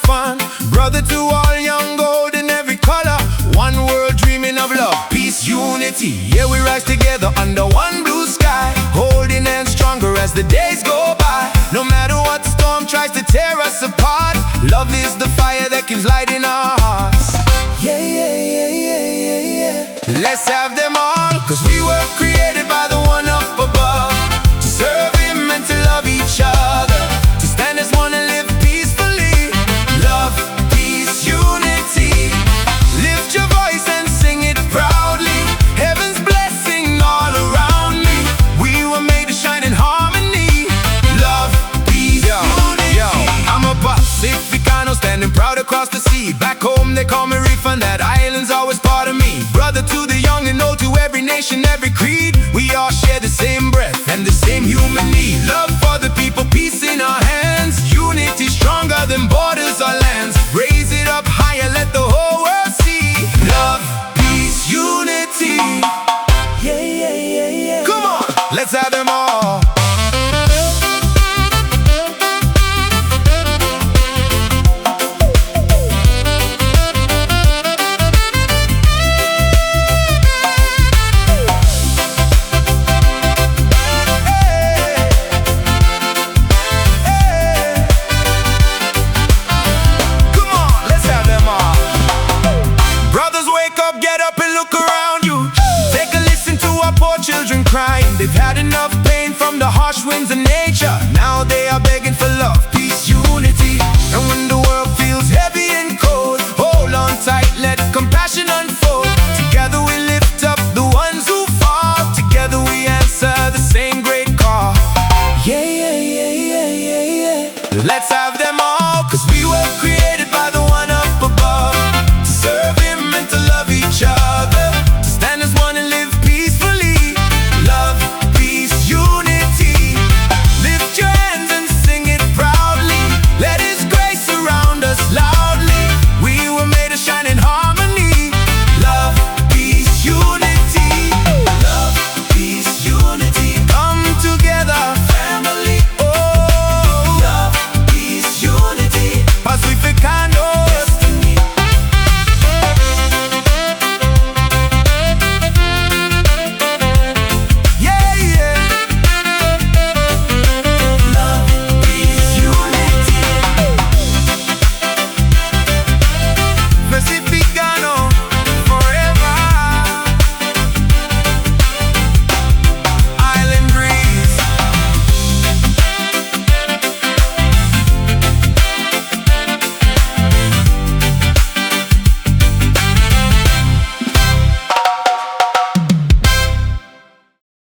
fun. Brother to all, young, gold in every color. One world dreaming of love, peace, unity. Yeah, we rise together under one blue sky, holding hands stronger as the days go by. No matter what storm tries to tear us apart, love is the fire that keeps lighting our hearts. Yeah, yeah, yeah, yeah, yeah, yeah. Let's have them all, cause we were created by the one up above, to serve him and to love each other, to stand as one and live peacefully. Love, peace, unity. Lift your voice and sing it proudly. Heaven's blessing all around me. We were made to shine in harmony. Love, peace, unity. Yo, I'm a Pacificano standing proud across the sea. Back home they call me Reef, and that island's always part of me. Brother to the young and old, to every nation, every creed. We all share the same breath and the same human need. Love for the people, peace in our hands. Unity stronger than borders or lands. Raise it up higher, let the whole world see. Love, peace, unity. Yeah, yeah, yeah, yeah. Come on, let's have them all. Children crying, they've had enough pain from the harsh winds of nature. Now they are begging for love,